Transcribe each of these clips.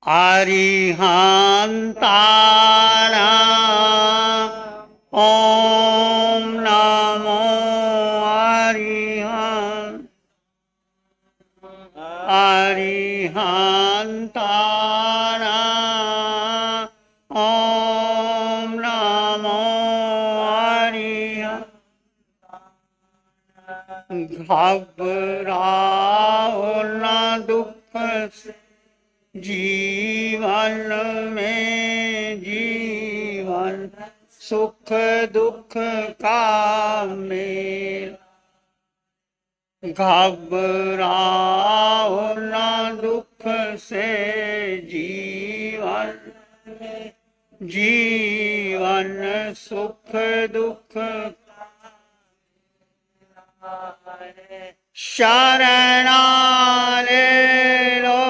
अरिहन्तानां ॐ नमो अरिहन्तानां ॐ नमो घबराओ न दुख जीवन में, जीवन सुख दुख का मेल। घबराओ न दुख से जीवन, जीवन सुख दुख शरणा ले लो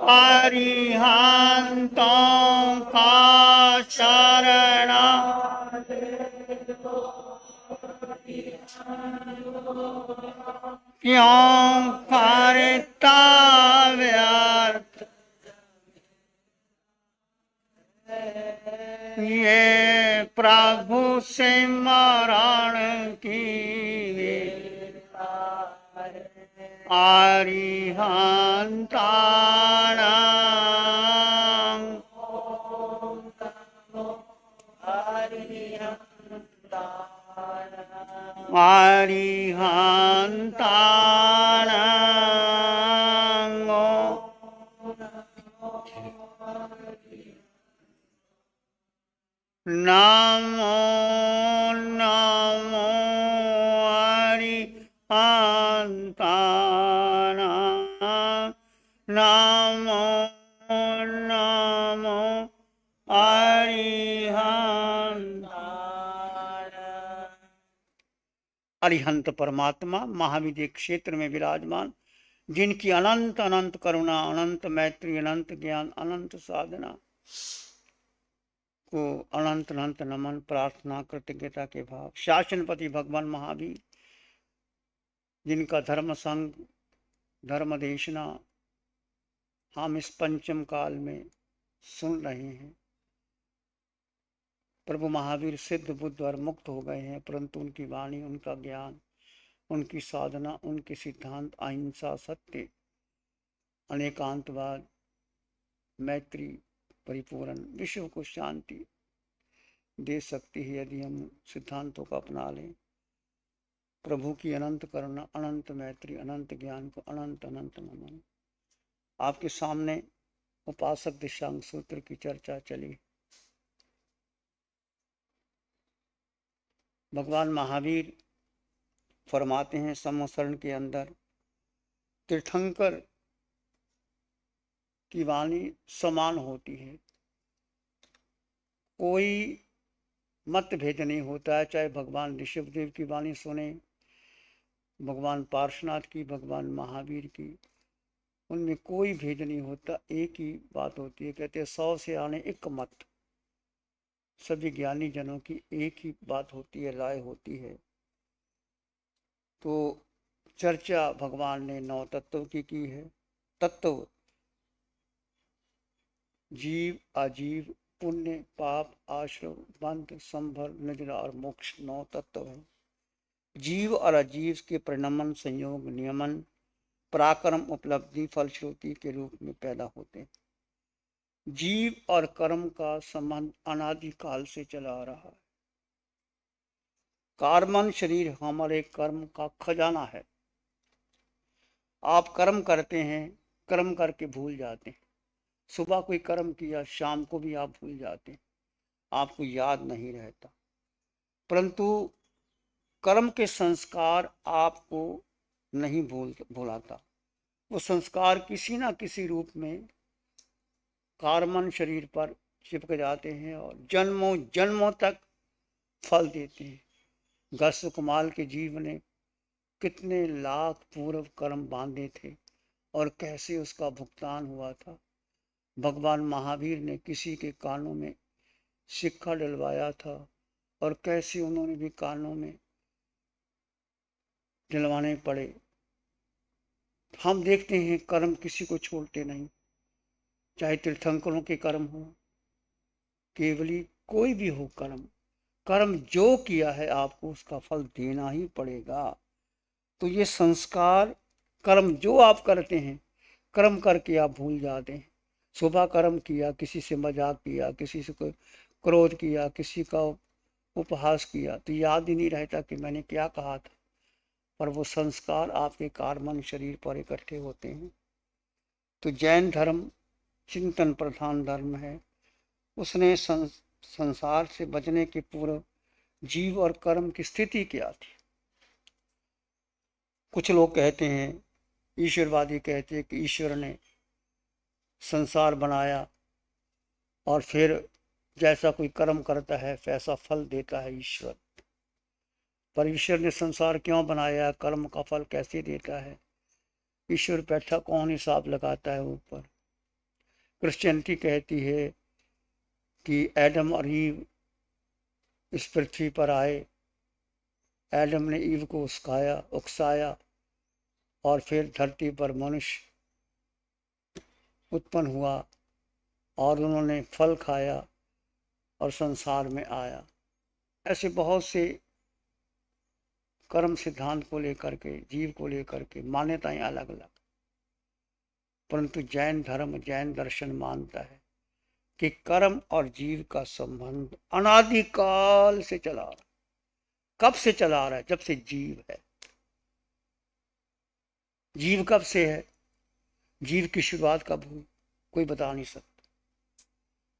अरिहंतों का शरणा। क्यों करता व्यर्थ ये प्रभु सिमरण की अरिहंतानां अरिहंतानां नमो नमो अरिहंतानां नमो नमो अरिहंत परमात्मा महाविद्य क्षेत्र में विराजमान, जिनकी अनंत अनंत करुणा, अनंत मैत्री, अनंत ज्ञान, अनंत साधना को अनंत अनंत नमन, प्रार्थना, कृतज्ञता के भाव। शासनपति भगवान महावीर, जिनका धर्म संग, धर्म देशना हम इस पंचम काल में सुन रहे हैं। प्रभु महावीर सिद्ध बुद्ध और मुक्त हो गए हैं, परंतु उनकी वाणी, उनका ज्ञान, उनकी साधना, उनके सिद्धांत अहिंसा, सत्य, अनेकांतवाद, मैत्री परिपूर्ण विश्व को शांति दे सकती है यदि हम सिद्धांतों को अपना लें। प्रभु की अनंत करुणा, अनंत मैत्री, अनंत ज्ञान को अनंत अनंत नमन। आपके सामने उपासक दिशांग सूत्र की चर्चा चली। भगवान महावीर फरमाते हैं सम्मोसरण के अंदर, तीर्थंकर की वाणी समान होती है, कोई मतभेद नहीं होता है। चाहे भगवान ऋषभदेव की वाणी सुने, भगवान पार्श्वनाथ की, भगवान महावीर की, उनमें कोई भेद नहीं होता, एक ही बात होती है। कहते हैं 100 से आने एक मत, सभी ज्ञानी जनों की एक ही बात होती है, राय होती है। तो चर्चा भगवान ने 9 तत्व की है। तत्व जीव, अजीव, पुण्य, पाप, आश्रम, बंध, संभर, निद्रा और मोक्ष 9 तत्व है। जीव और अजीव के परिणमन, संयोग, नियमन, पराक्रम, उपलब्धि, फलश्रुति के रूप में पैदा होते हैं। जीव और कर्म का संबंध अनादिकाल से चला आ रहा है। कार्मन शरीर हमारे कर्म का खजाना है। आप कर्म करते हैं, कर्म करके भूल जाते हैं। सुबह कोई कर्म किया, शाम को भी आप भूल जाते हैं, आपको याद नहीं रहता। परंतु कर्म के संस्कार आपको नहीं भुलाता। वो संस्कार किसी ना किसी रूप में कार्मन शरीर पर चिपक जाते हैं और जन्मों जन्मों तक फल देते हैं। गस्सकुमाल के जीव ने कितने लाख पूर्व कर्म बांधे थे और कैसे उसका भुगतान हुआ था। भगवान महावीर ने किसी के कानों में सिक्का डलवाया था और कैसे उन्होंने भी कानों में डलवाने पड़े। हम देखते हैं कर्म किसी को छोड़ते नहीं। चाहे तीर्थंकरों के कर्म हो, केवली कोई भी हो कर्म, कर्म जो किया है आपको उसका फल देना ही पड़ेगा। तो ये संस्कार, कर्म जो आप करते हैं, कर्म करके आप भूल जाते हैं। सुबह कर्म किया, किसी से मजाक किया, किसी से क्रोध किया, किसी का उपहास किया, तो याद ही नहीं रहता कि मैंने क्या कहा था। पर वो संस्कार आपके कार्य शरीर पर इकट्ठे होते हैं। तो जैन धर्म चिंतन प्रधान धर्म है। उसने संसार से बचने के पूर्व जीव और कर्म की स्थिति क्या थी। कुछ लोग कहते हैं, ईश्वरवादी कहते हैं कि ईश्वर ने संसार बनाया और फिर जैसा कोई कर्म करता है वैसा फल देता है ईश्वर। पर ईश्वर ने संसार क्यों बनाया, कर्म का फल कैसे देता है, ईश्वर बैठा कौन हिसाब लगाता है ऊपर। क्रिश्चियनिटी कहती है कि एडम और ईव इस पृथ्वी पर आए, एडम ने ईव को उकसाया और फिर धरती पर मनुष्य उत्पन्न हुआ और उन्होंने फल खाया और संसार में आया। ऐसे बहुत से कर्म सिद्धांत को लेकर के, जीव को लेकर के मान्यताएं अलग अलग, परंतु जैन धर्म, जैन दर्शन मानता है कि कर्म और जीव का संबंध अनादिकाल से चला आ रहा। कब से चला आ रहा है? जब से जीव है। जीव कब से है? जीव की शुरुआत कब हुई? कोई बता नहीं सकता।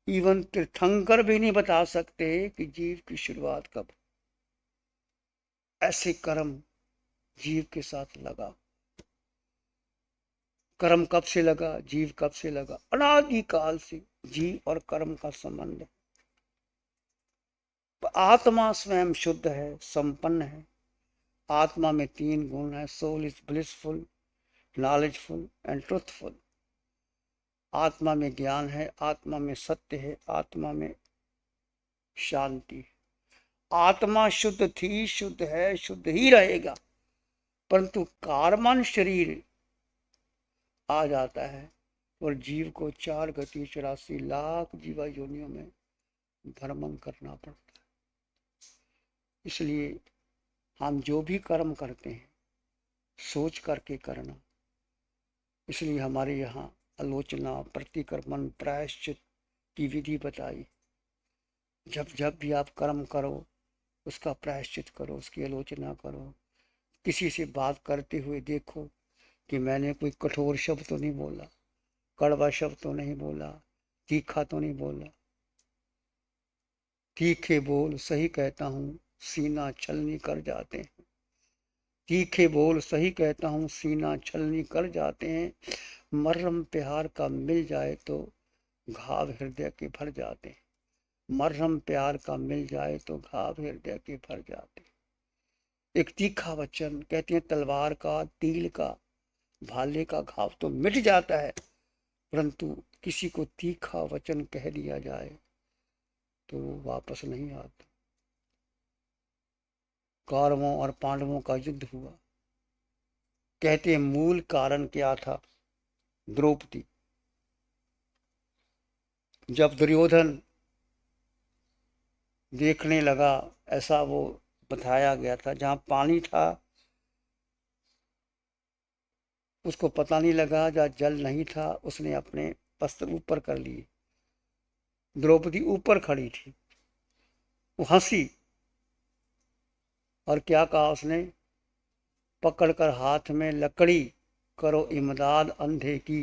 इवन तीर्थंकर भी नहीं बता सकते कि जीव की शुरुआत कब। ऐसे कर्म जीव के साथ लगा। कर्म कब से लगा, जीव कब से लगा? अनादिकाल से जीव और कर्म का संबंध है। आत्मा स्वयं शुद्ध है, संपन्न है। आत्मा में 3 गुण है, soul is blissful, knowledgeful and truthful. आत्मा में ज्ञान है, आत्मा में सत्य है, आत्मा में शांति है। आत्मा शुद्ध थी, शुद्ध है, शुद्ध ही रहेगा, परंतु कार्बन शरीर आ जाता है और जीव को 4 गति 84 लाख जीवा योनियों में भ्रमण करना पड़ता है। इसलिए हम जो भी कर्म करते हैं सोच करके करना। इसलिए हमारे यहाँ आलोचना, प्रतिक्रमण, प्रायश्चित की विधि बताई। जब जब भी आप कर्म करो उसका प्रायश्चित करो, उसकी आलोचना करो। किसी से बात करते हुए देखो कि मैंने कोई कठोर शब्द तो नहीं बोला, कड़वा शब्द तो नहीं बोला, तीखा तो नहीं बोला। तीखे बोल सही कहता हूँ, सीना छलनी कर जाते हैं। तीखे बोल सही कहता हूँ, सीना छलनी कर जाते हैं। मर्रम प्यार का मिल जाए तो घाव हृदय के भर जाते हैं। मर्रम प्यार का मिल जाए तो घाव हृदय के भर जाते हैं। एक तीखा वचन, कहते हैं तलवार का, तील का, भाले का घाव तो मिट जाता है, परंतु किसी को तीखा वचन कह दिया जाए तो वापस नहीं आता। कौरवों और पांडवों का युद्ध हुआ। कहते हैं मूल कारण क्या था? द्रौपदी। जब दुर्योधन देखने लगा, ऐसा वो बताया गया था, जहां पानी था उसको पता नहीं लगा, जहाँ जल नहीं था उसने अपने वस्त्र ऊपर कर लिए। द्रौपदी ऊपर खड़ी थी, वो हंसी और क्या कहा उसने? पकड़कर हाथ में लकड़ी करो इमदाद अंधे की।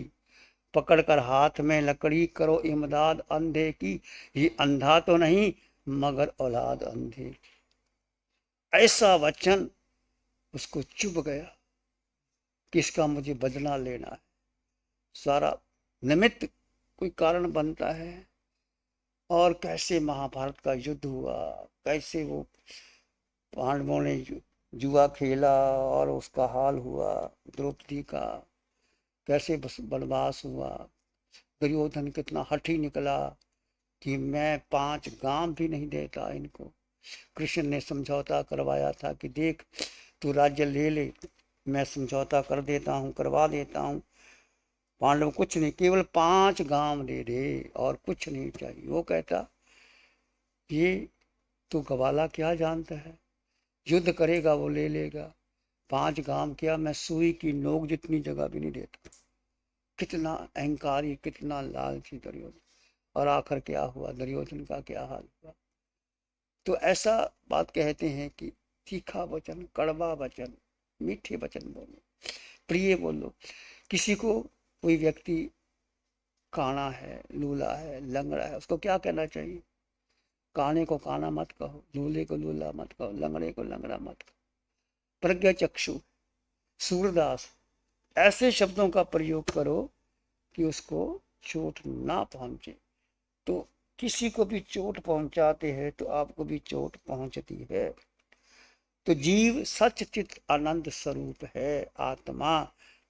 पकड़कर हाथ में लकड़ी करो इमदाद अंधे की। ये अंधा तो नहीं मगर औलाद अंधे की। ऐसा वचन उसको चुभ गया, किसका मुझे बदला लेना है। सारा निमित्त कोई कारण बनता है। और कैसे महाभारत का युद्ध हुआ, कैसे वो पांडवों ने जुआ खेला और उसका हाल हुआ, द्रौपदी का कैसे वनवास हुआ। दुर्योधन कितना हठी निकला कि मैं 5 गांव भी नहीं देता इनको। कृष्ण ने समझौता करवाया था कि देख तू राज्य ले ले, मैं समझौता कर देता हूँ, करवा देता हूँ, पांडव कुछ नहीं, केवल 5 गांव दे दे और कुछ नहीं चाहिए। वो कहता ये तो गवाला क्या जानता है, युद्ध करेगा वो ले लेगा, 5 गांव क्या, मैं सुई की नोक जितनी जगह भी नहीं देता। कितना अहंकारी, कितना लालची दुर्योधन। और आखिर क्या हुआ, दुर्योधन का क्या हाल हुआ। तो ऐसा बात कहते हैं कि तीखा वचन, कड़वा वचन, मीठे वचन बोलो, प्रिय बोलो। किसी को, कोई व्यक्ति काना है, लूला है, लंगड़ा है, उसको क्या कहना चाहिए? काने को काना मत कहो, लूले को लूला मत कहो, लंगड़े को लंगड़ा मत कहो। प्रज्ञा चक्षु, सूरदास, ऐसे शब्दों का प्रयोग करो कि उसको चोट ना पहुंचे। तो किसी को भी चोट पहुंचाते हैं तो आपको भी चोट पहुंचती है। तो जीव सच चित आनंद स्वरूप है आत्मा,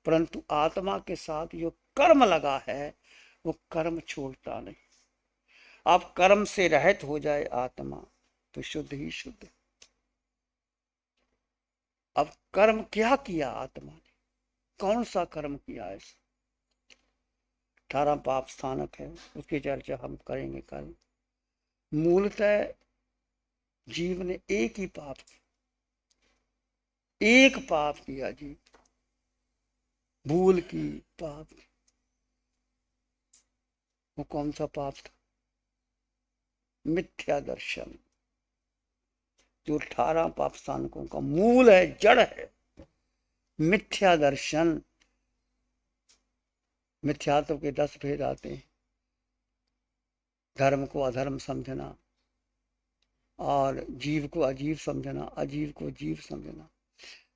परंतु आत्मा के साथ जो कर्म लगा है वो कर्म छोड़ता नहीं। आप कर्म से रहित हो जाए आत्मा तो शुद्ध ही शुद्ध। अब कर्म क्या किया आत्मा ने, कौन सा कर्म किया है? 18 पाप स्थानक है, उसकी चर्चा हम करेंगे कल। मूलतः जीव ने एक ही पाप किया, एक पाप किया जीव, भूल की, पाप की। वो कौन सा पाप था? मिथ्या दर्शन, जो 18 पाप स्थानकों का मूल है, जड़ है। मिथ्या दर्शन, मिथ्यात्व के 10 भेद आते हैं। धर्म को अधर्म समझना, और जीव को अजीव समझना, अजीव को जीव समझना।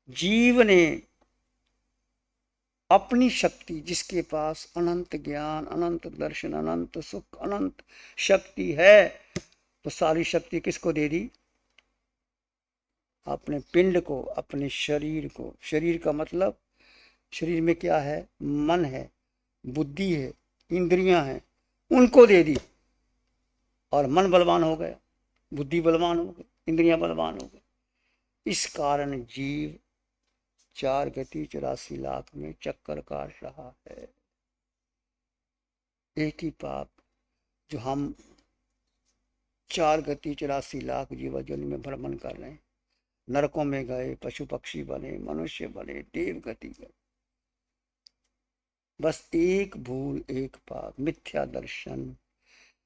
जीव ने अपनी शक्ति, जिसके पास अनंत ज्ञान, अनंत दर्शन, अनंत सुख, अनंत शक्ति है, तो सारी शक्ति किसको दे दी? अपने पिंड को, अपने शरीर को। शरीर का मतलब, शरीर में क्या है? मन है, बुद्धि है, इंद्रियां हैं, उनको दे दी। और मन बलवान हो गया, बुद्धि बलवान हो गई, इंद्रियां बलवान हो गई। इस कारण जीव 4 गति 84 लाख में चक्कर काट रहा है। एक ही पाप जो हम 4 गति 84 लाख जीवाजन में भ्रमण कर रहे हैं। नरकों में गए, पशु पक्षी बने, मनुष्य बने, देव गति गए। बस एक भूल, एक पाप, मिथ्या दर्शन।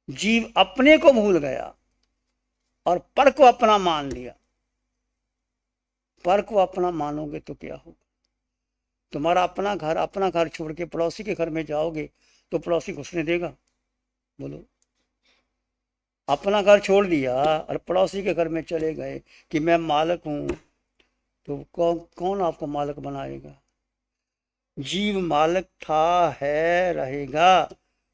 जीव अपने को भूल गया और पर को अपना मान लिया। पर को अपना मानोगे तो क्या होगा? तुम्हारा अपना घर छोड़ के पड़ोसी के घर में जाओगे तो पड़ोसी घुसने देगा? बोलो। अपना घर छोड़ दिया और पड़ोसी के घर में चले गए कि मैं मालिक हूं, तो कौन आपको मालिक बनाएगा? जीव मालिक था, है, रहेगा,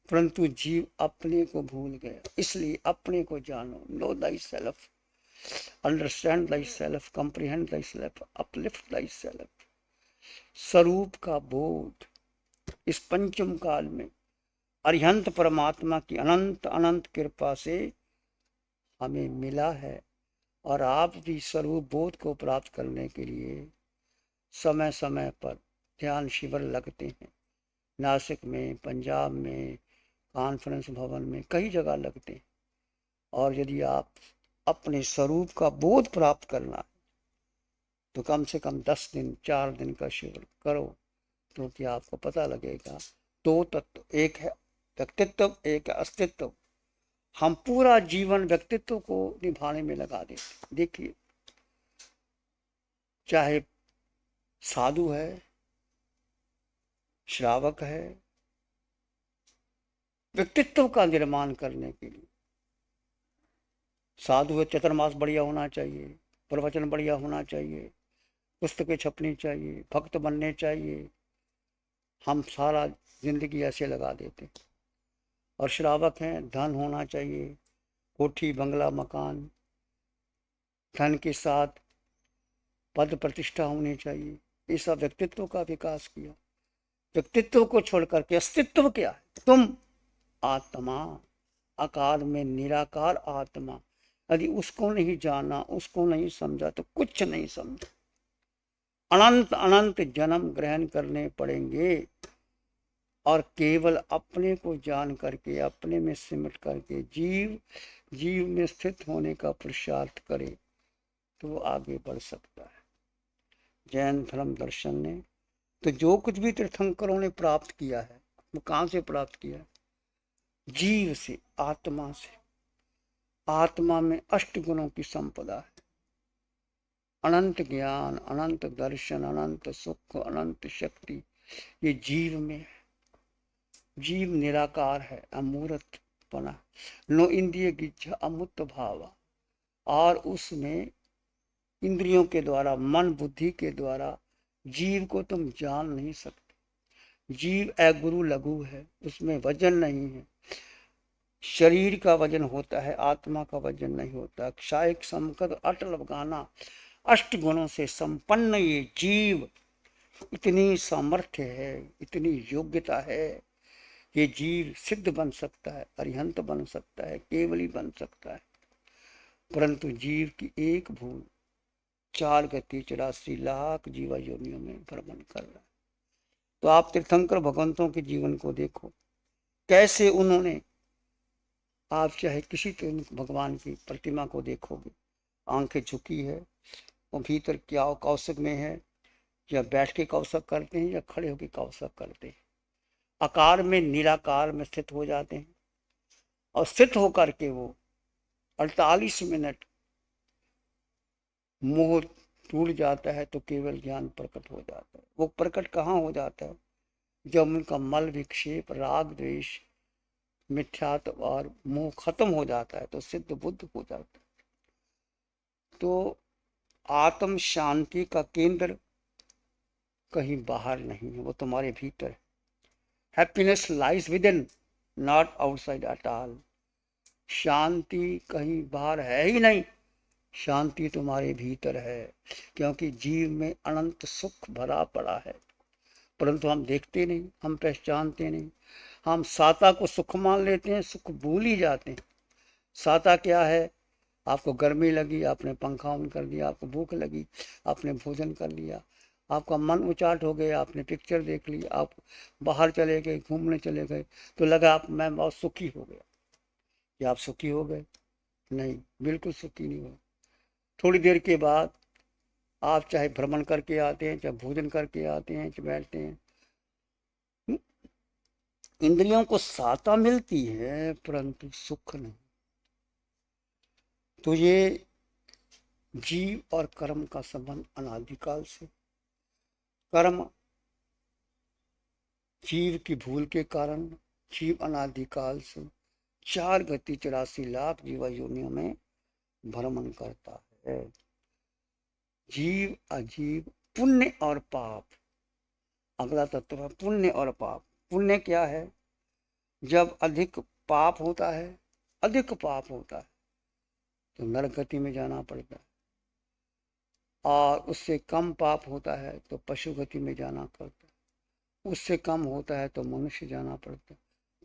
परंतु जीव अपने को भूल गया। इसलिए अपने को जानो, no thy self, understand thy self, comprehend thy self, uplift thy self. स्वरूप का बोध इस पंचम काल में अरिहंत परमात्मा की अनंत अनंत कृपा से हमें मिला है। और आप भी स्वरूप बोध को प्राप्त करने के लिए समय समय पर ध्यान शिविर लगते हैं। नासिक में, पंजाब में, कॉन्फ्रेंस भवन में, कई जगह लगते हैं। और यदि आप अपने स्वरूप का बोध प्राप्त करना है तो कम से कम 10 दिन, 4 दिन का शिविर करो, क्योंकि आपको पता लगेगा 2 तत्व, एक है व्यक्तित्व, एक है अस्तित्व। हम पूरा जीवन व्यक्तित्व को निभाने में लगा देते। देखिए, चाहे साधु है, श्रावक है, व्यक्तित्व का निर्माण करने के लिए साधु है, चतुर्मास बढ़िया होना चाहिए, प्रवचन बढ़िया होना चाहिए, पुस्तकें छपनी चाहिए, भक्त बनने चाहिए। हम सारा जिंदगी ऐसे लगा देते। और श्रावक हैं, धन होना चाहिए, कोठी बंगला मकान, धन के साथ पद प्रतिष्ठा होनी चाहिए। ये सब व्यक्तित्व का विकास किया। व्यक्तित्व को छोड़कर के अस्तित्व क्या है? तुम आत्मा, आकार में निराकार आत्मा। यदि उसको नहीं जाना, उसको नहीं समझा तो कुछ नहीं समझा। अनंत अनंत जन्म ग्रहण करने पड़ेंगे और केवल अपने को जान करके, अपने में सिमट करके जीव जीव में स्थित होने का पुरुषार्थ करे तो वो आगे बढ़ सकता है। जैन धर्म दर्शन ने तो जो कुछ भी तीर्थंकरों ने प्राप्त किया है वो कहाँ से प्राप्त किया है? जीव से, आत्मा से। आत्मा में अष्ट गुणों की संपदा है। अनंत ज्ञान, अनंत दर्शन, अनंत सुख, अनंत शक्ति ये जीव में है। जीव निराकार है, अमूर्त बना, नो इंद्रिय गिज्झ अमूर्त भावा। और उसमें इंद्रियों के द्वारा, मन बुद्धि के द्वारा जीव को तुम जान नहीं सकते। जीव अगुरु लघु है, उसमें वजन नहीं है। शरीर का वजन होता है, आत्मा का वजन नहीं होता। क्षायक समकद अटल गाना, अष्ट गुणों से संपन्न ये जीव इतनी सामर्थ्य है, इतनी योग्यता है। ये जीव सिद्ध बन सकता है, अरिहंत बन सकता है, केवली बन सकता है। परंतु जीव की एक भूल 4 गति 84 लाख जीवा योनियों में भ्रमण कर रहा है। तो आप तीर्थंकर भगवंतों के जीवन को देखो, कैसे उन्होंने, आप चाहे किसी भगवान की प्रतिमा को देखोगे, आंखें झुकी है, और भीतर क्या कौशक में है, या बैठ के कौशक करते हैं या खड़े होकर कौशक करते हैं। आकार में निराकार में स्थित हो जाते हैं, और स्थित होकर के वो 48 मिनट मोह टूट जाता है तो केवल ज्ञान प्रकट हो जाता है। वो प्रकट कहाँ हो जाता है? जब उनका मल विक्षेप, राग द्वेष, मिथ्यात्व और मोह खत्म हो जाता है तो सिद्ध बुद्ध हो जाता है। तो आत्म शांति का केंद्र कहीं बाहर नहीं है, वो तुम्हारे भीतर है। Happiness lies within, not outside at all. शांति कहीं बाहर है ही नहीं, शांति तुम्हारे भीतर है, क्योंकि जीव में अनंत सुख भरा पड़ा है। परंतु हम देखते नहीं, हम पहचानते नहीं। हम साता को सुख मान लेते हैं, सुख भूल ही जाते हैं। साता क्या है? आपको गर्मी लगी, आपने पंखा ऑन कर दिया, आपको भूख लगी, आपने भोजन कर लिया, आपका मन उचाट हो गया, आपने पिक्चर देख ली, आप बाहर चले गए, घूमने चले गए, तो लगा आप मैं बहुत सुखी हो गया। क्या आप सुखी हो गए? नहीं, बिल्कुल सुखी नहीं हुए। थोड़ी देर के बाद आप चाहे भ्रमण करके आते हैं, चाहे भोजन करके आते हैं, चाहे बैठते हैं, इंद्रियों को साता मिलती है परंतु सुख नहीं। तो ये जीव और कर्म का संबंध अनादिकाल से। कर्म जीव की भूल के कारण जीव अनादिकाल से 4 गति 84 लाख जीवा योनियों में भ्रमण करता है। जीव अजीव, पुण्य और पाप। अगला तत्व है पुण्य और पाप। पुण्य क्या है? जब अधिक पाप होता है, अधिक पाप होता है तो नरक गति में जाना पड़ता है, और उससे कम पाप होता है तो पशु गति में जाना पड़ता है, उससे कम होता है तो मनुष्य जाना पड़ता है।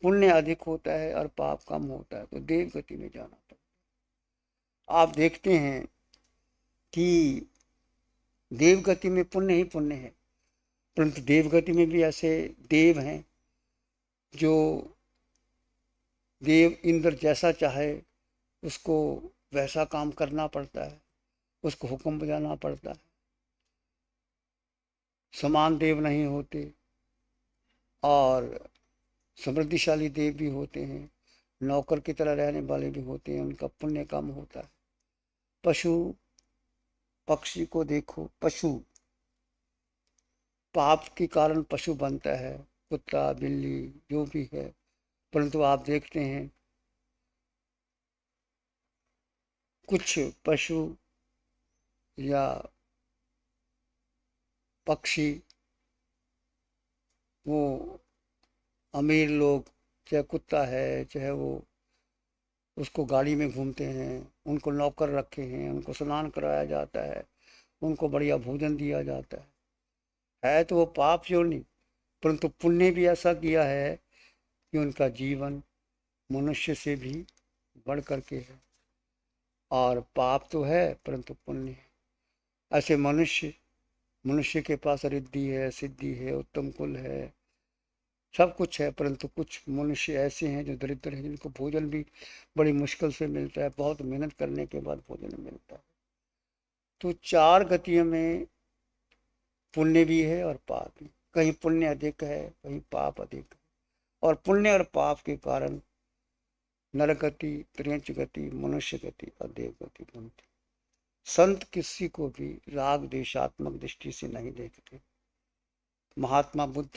पुण्य अधिक होता है और पाप कम होता है तो देव गति में जाना पड़ता है। आप देखते हैं कि देव गति में पुण्य ही पुण्य है, परंतु देव गति में भी ऐसे देव हैं जो देव इंद्र जैसा चाहे उसको वैसा काम करना पड़ता है, उसको हुक्म बजाना पड़ता है। समान देव नहीं होते, और समृद्धिशाली देव भी होते हैं, नौकर की तरह रहने वाले भी होते हैं, उनका पुण्य कम होता है। पशु पक्षी को देखो, पशु पाप के कारण पशु बनता है, कुत्ता बिल्ली जो भी है, परंतु आप देखते हैं कुछ पशु या पक्षी, वो अमीर लोग, चाहे कुत्ता है चाहे वो, उसको गाड़ी में घूमते हैं, उनको नौकर रखे हैं, उनको स्नान कराया जाता है, उनको बढ़िया भोजन दिया जाता है तो वो पाप जो नहीं, परंतु पुण्य भी ऐसा किया है कि उनका जीवन मनुष्य से भी बढ़ करके है। और पाप तो है परंतु पुण्य है। ऐसे मनुष्य के पास रिद्धि है, सिद्धि है, उत्तम कुल है, सब कुछ है, परंतु कुछ मनुष्य ऐसे हैं जो दरिद्र हैं, जिनको भोजन भी बड़ी मुश्किल से मिलता है, बहुत मेहनत करने के बाद भोजन मिलता है। तो चार गतियों में पुण्य भी है और पाप भी। कहीं पुण्य अधिक है, कहीं पाप अधिक है, और पुण्य और पाप के कारण नरक गति, त्रियंच गति, मनुष्य गति और देव गति बनती। संत किसी को भी राग देशात्मक दृष्टि से नहीं देखते। महात्मा बुद्ध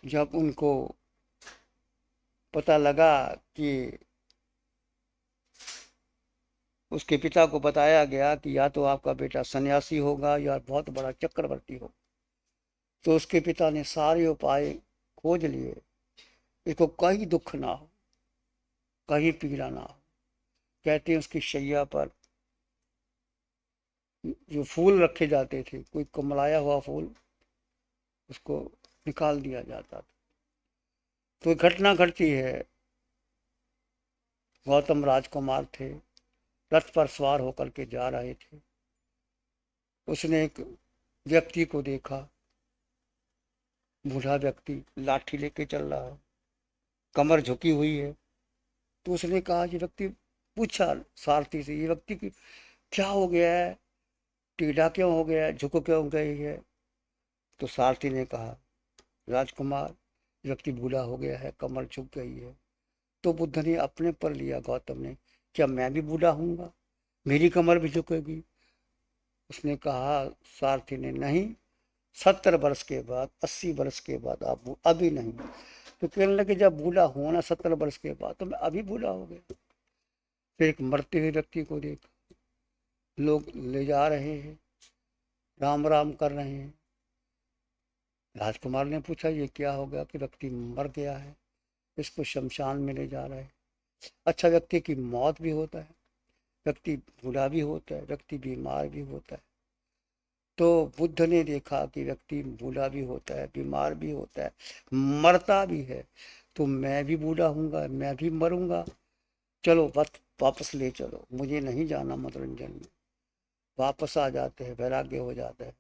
जब उनको पता लगा कि उसके पिता को बताया गया कि या तो आपका बेटा सन्यासी होगा या बहुत बड़ा चक्रवर्ती होगा, तो उसके पिता ने सारे उपाय खोज लिए, इसको कहीं दुख ना हो, कहीं पीड़ा ना हो। कहते हैं उसकी शैया पर जो फूल रखे जाते थे, कोई कुमलाया हुआ फूल, उसको निकाल दिया जाता था। तो घटना घटती है, गौतम राजकुमार थे, रथ पर सवार होकर के जा रहे थे। उसने एक व्यक्ति को देखा, बूढ़ा व्यक्ति लाठी लेके चल रहा है, कमर झुकी हुई है। तो उसने कहा, ये व्यक्ति पूछा सारथी से, ये व्यक्ति की क्या हो गया है, टेढ़ा क्यों हो गया है, झुक क्यों गई है? तो सारथी ने कहा, राजकुमार, व्यक्ति बूढ़ा हो गया है, कमर झुक गई है। तो बुद्ध ने अपने पर लिया, गौतम ने, क्या मैं भी बूढ़ा हूँगा, मेरी कमर भी झुकेगी? उसने कहा, सारथी ने, नहीं, 70 वर्ष के बाद, 80 वर्ष के बाद आप, अभी नहीं। तो कहने लगे, जब बूढ़ा होना 70 वर्ष के बाद, तो मैं अभी बूढ़ा हो गया। फिर एक मरते हुए व्यक्ति को देखा, लोग ले जा रहे हैं, राम राम कर रहे हैं। राजकुमार ने पूछा, ये क्या हो गया कि व्यक्ति मर गया है, इसको शमशान में ले जा रहे हैं। अच्छा, व्यक्ति की मौत भी होता है, व्यक्ति बूढ़ा भी होता है, व्यक्ति बीमार भी होता है। तो बुद्ध ने देखा कि व्यक्ति बूढ़ा भी होता है, बीमार भी होता है, मरता भी है। तो मैं भी बूढ़ा हूँगा, मैं भी मरूंगा, चलो वापस ले चलो, मुझे नहीं जाना मनोरंजन में। वापस आ जाते हैं, वैराग्य हो जाता है।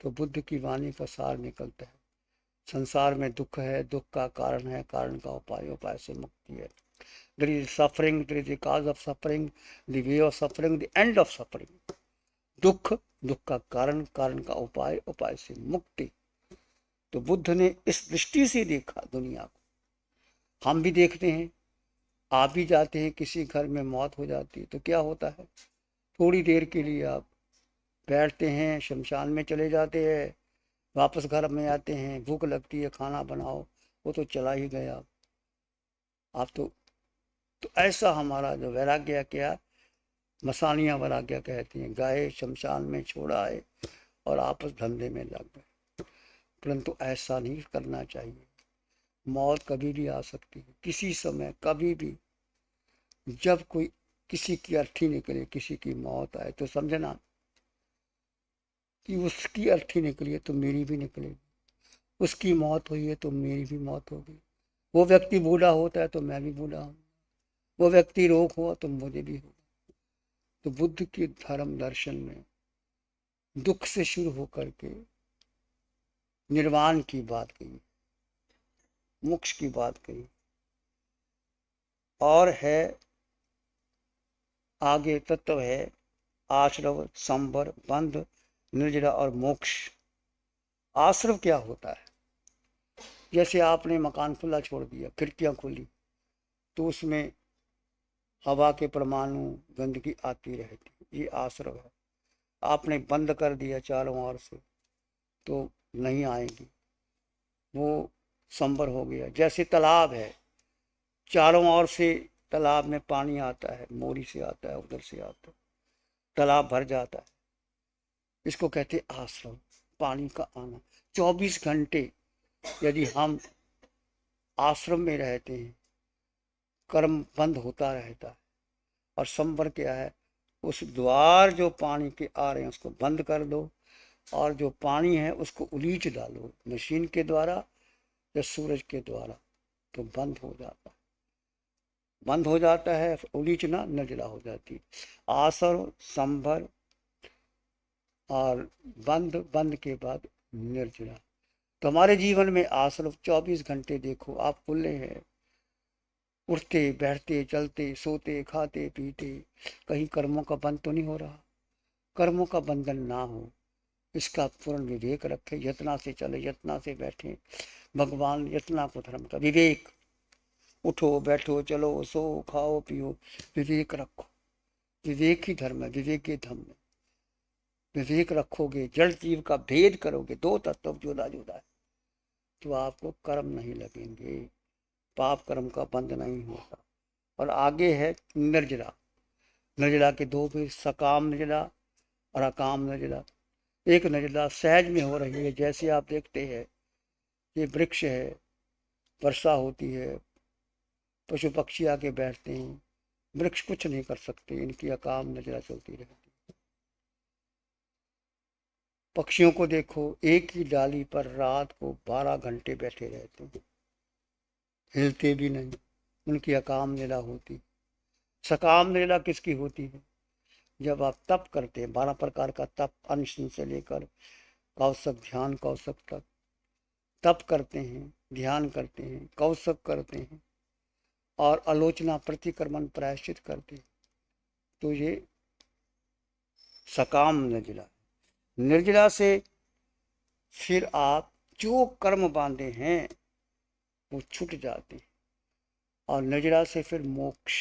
तो बुद्ध की वाणी का सार निकलता है, संसार में दुख है, दुख का कारण है, कारण का उपाय, उपाय से मुक्ति है। There is suffering, there is the cause of suffering, the way of suffering, the end of suffering. दुख, दुख का कारण, कारण का उपाय, उपाय से मुक्ति। तो बुद्ध ने इस दृष्टि से देखा दुनिया को। हम भी देखते हैं, आप भी जाते हैं, किसी घर में मौत हो जाती है तो क्या होता है, थोड़ी देर के लिए आप बैठते हैं, शमशान में चले जाते हैं, वापस घर में आते हैं, भूख लगती है, खाना बनाओ, वो तो चला ही गया। आप तो ऐसा हमारा जो वैराग्य क्या, मसानियाँ वैराग्य कहती हैं, गए शमशान में, छोड़ा है और आपस धंधे में लग गए। परंतु ऐसा नहीं करना चाहिए। मौत कभी भी आ सकती है, किसी समय, कभी भी। जब कोई किसी की अर्थी निकले, किसी की मौत आए, तो समझना कि उसकी अर्थी निकली है तो मेरी भी निकलेगी, उसकी मौत हुई है तो मेरी भी मौत होगी। वो व्यक्ति बूढ़ा होता है तो मैं भी बूढ़ा हूँ, वो व्यक्ति रोग हुआ तो मुझे भी होगा। तो बुद्ध के धर्म दर्शन में दुख से शुरू होकर के निर्वाण की बात कही, मोक्ष की बात कही, और है आगे तत्व है आश्रव, संवर, बंध, निर्जरा और मोक्ष। आश्रव क्या होता है? जैसे आपने मकान खुला छोड़ दिया, खिड़कियां खुली, तो उसमें हवा के परमाणु, गंदगी आती रहती, ये आश्रव है। आपने बंद कर दिया चारों ओर से, तो नहीं आएगी, वो संवर हो गया। जैसे तालाब है, चारों ओर से तालाब में पानी आता है, मोरी से आता है, उधर से आता है, तालाब भर जाता है, इसको कहते आश्रम, पानी का आना। 24 घंटे यदि हम आश्रम में रहते हैं, कर्म बंद होता रहता है। और संवर क्या है, उस द्वार जो पानी के आ रहे हैं उसको बंद कर दो, और जो पानी है उसको उलीच डालो मशीन के द्वारा या सूरज के द्वारा, तो बंद हो जाता है, बंद हो जाता है, उलीचना निर्जला हो जाती है। आसर, संभर और बंद, बंद के बाद निर्जला। तो हमारे जीवन में आश्रम 24 घंटे देखो आप खुले हैं, उठते बैठते चलते सोते खाते पीते, कहीं कर्मों का बंध तो नहीं हो रहा। कर्मों का बंधन ना हो इसका पूर्ण विवेक रखे, यत्ना से चले यत्ना से बैठे, भगवान यत्ना को धर्म का विवेक, उठो बैठो चलो सो खाओ पियो, विवेक रखो। विवेक ही धर्म है, विवेक ही धर्म है। विवेक रखोगे, जड़ जीव का भेद करोगे, दो तत्व जुदा जुदा है, तो आपको कर्म नहीं लगेंगे, पाप कर्म का बंध नहीं होगा। और आगे है निर्जला। निर्जला के दो भी, सकाम निर्जला और अकाम निर्जला। एक निर्जला सहज में हो रही है, जैसे आप देखते हैं ये वृक्ष है, वर्षा होती है, पशु पक्षी आके बैठते हैं, वृक्ष कुछ नहीं कर सकते, इनकी अकाम निर्जला चलती रहती है। पक्षियों को देखो, एक ही डाली पर रात को 12 घंटे बैठे रहते हैं, हिलते भी नहीं, उनकी अकाम निर्जला होती। सकाम निर्जला किसकी होती है? जब आप तप करते हैं, 12 प्रकार का तप, अनशन से लेकर कौशक ध्यान कौशक तक, तप करते हैं, ध्यान करते हैं, कौशक करते हैं और आलोचना प्रतिक्रमण प्रायश्चित करते हैं, तो ये सकाम निर्जला। निर्जला से फिर आप जो कर्म बांधे हैं वो छूट जाते हैं, और निर्जला से फिर मोक्ष।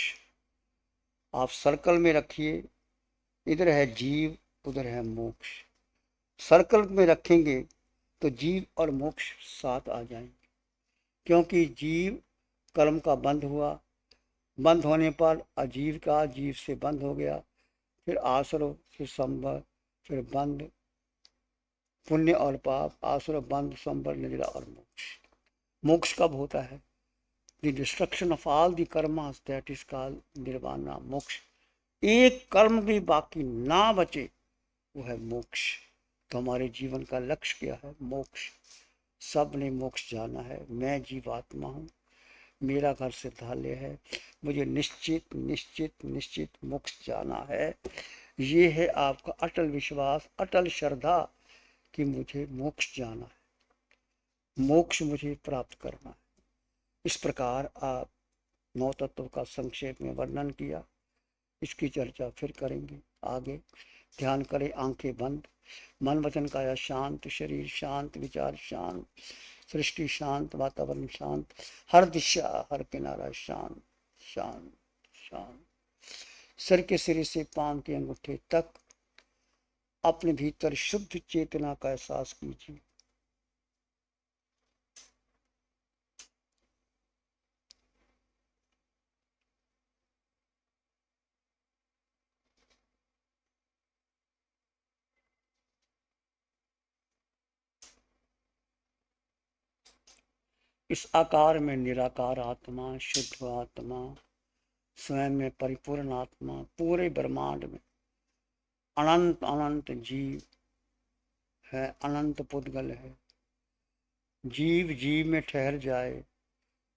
आप सर्कल में रखिए, इधर है जीव, उधर है मोक्ष। सर्कल में रखेंगे तो जीव और मोक्ष साथ आ जाएंगे, क्योंकि जीव कर्म का बंध हुआ, बंद होने पर अजीव का जीव से बंद हो गया, फिर आश्रव, फिर संभव, फिर बंद, पुण्य और पाप, आश्रव बंद संभव निर्जला और मोक्ष। मोक्ष कब होता है? The destruction of all the karmas, that is called nirvana, मोक्ष। एक कर्म भी बाकी ना बचे, वो है मोक्ष। तो हमारे जीवन का लक्ष्य क्या है? मोक्ष। सब ने मोक्ष जाना है। मैं जीवात्मा हूँ, मेरा घर सिद्धालय है, मुझे निश्चित निश्चित निश्चित मोक्ष जाना है। ये है आपका अटल विश्वास, अटल श्रद्धा कि मुझे मोक्ष जाना है, मोक्ष मुझे प्राप्त करना है। इस प्रकार आप 9 तत्व का संक्षेप में वर्णन किया, इसकी चर्चा फिर करेंगे आगे। ध्यान करें, आंखें बंद, मन वचन काया शांत, शरीर शांत, विचार शांत, सृष्टि शांत, वातावरण शांत, हर दिशा हर किनारा शांत शांत शांत। सर के सिरे से पांव के अंगूठे तक अपने भीतर शुद्ध चेतना का एहसास कीजिए। इस आकार में निराकार आत्मा, शुद्ध आत्मा, स्वयं में परिपूर्ण आत्मा, पूरे ब्रह्मांड में अनंत अनंत जीव है, अनंत पुद्गल है। जीव जीव में ठहर जाए,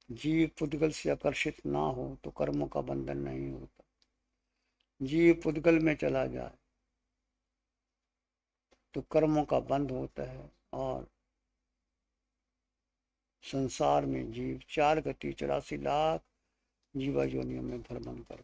जीव पुद्गल से आकर्षित ना हो तो कर्मों का बंधन नहीं होता। जीव पुद्गल में चला जाए तो कर्मों का बंध होता है, और संसार में जीव 4 गति 84 लाख जीवा योनियों में भ्रमण करता।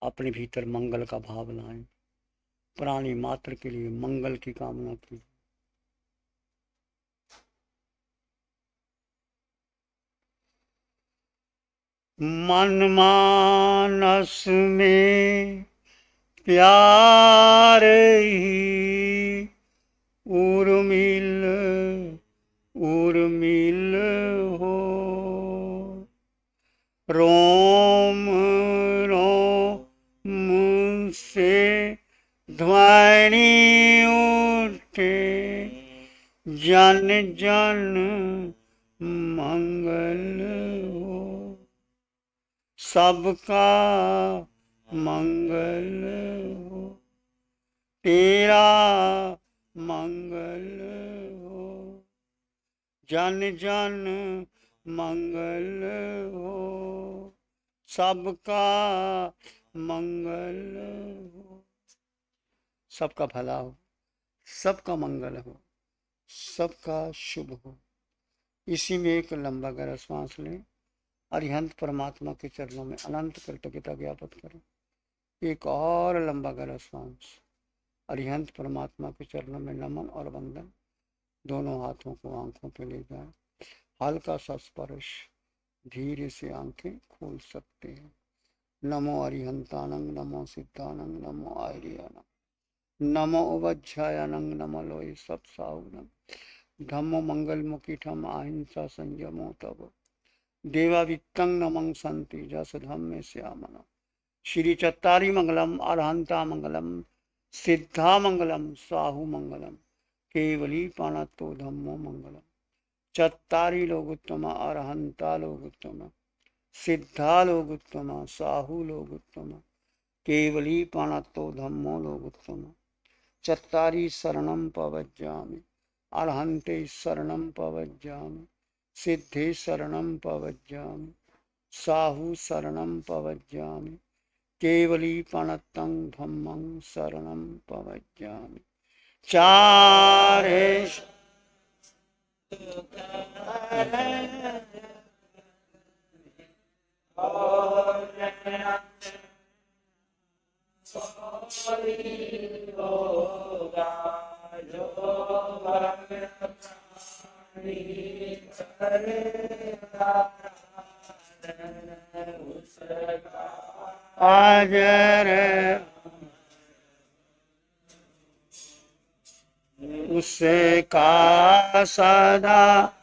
अपने भीतर मंगल का भाव लाएं, प्राणी मात्र के लिए मंगल की कामना की। मन मानस में प्यार ही उर्मिल उर्मिल हो, रोम रोम से ध्वनि उठे, जन जन मंगल हो, सबका मंगल हो, तेरा मंगल हो, जन जन मंगल हो, सबका मंगल हो, सबका भला हो, सबका मंगल हो, सबका शुभ हो। इसी में एक लंबा गहरा श्वास लें, अरिहंत परमात्मा के चरणों में अनंत कृतज्ञता ज्ञापित करें। एक और लंबा गहरा श्वास, अरिहंत परमात्मा के चरणों में नमन और वंदन। दोनों हाथों को आंखों पे ले जाएं, हल्का सा स्पर्श, धीरे से आंखें खोल सकते हैं। नमो अरिहंतानंग, नमो सिद्धानंग, नमो आर्यानंग, नमो उवज्झायानंग, नमो लोय सत्साहुनंग, धम्मो मंगल मुखिठम अहिंसा संयमो तब, देवावित्तं नमं संति जस धम्मे श्यामन। श्री चत्तारी मंगलम, अरहंता मंगलम, सिद्धा मंगलम, साहु मंगलम, केवली पाणत्तो धम्मो मंगलम। चत्तारी लोगोत्तम, अरहंता लोगोत्तम, सिद्धा लोगोत्तम, साहु लोगोत्तम, केवली पाणत्तो धम्मो लोगोत्तम। चत्तारी शरणं पवज्जामि, अरहन्ते शरणं पवज्जामि, सिद्धे शरणं पवज्जामि, साहु शरणं पवज्जामि, केवली पाणत्तं धम्मं शरणं पवज्जामि। चारे अजर उसका सदा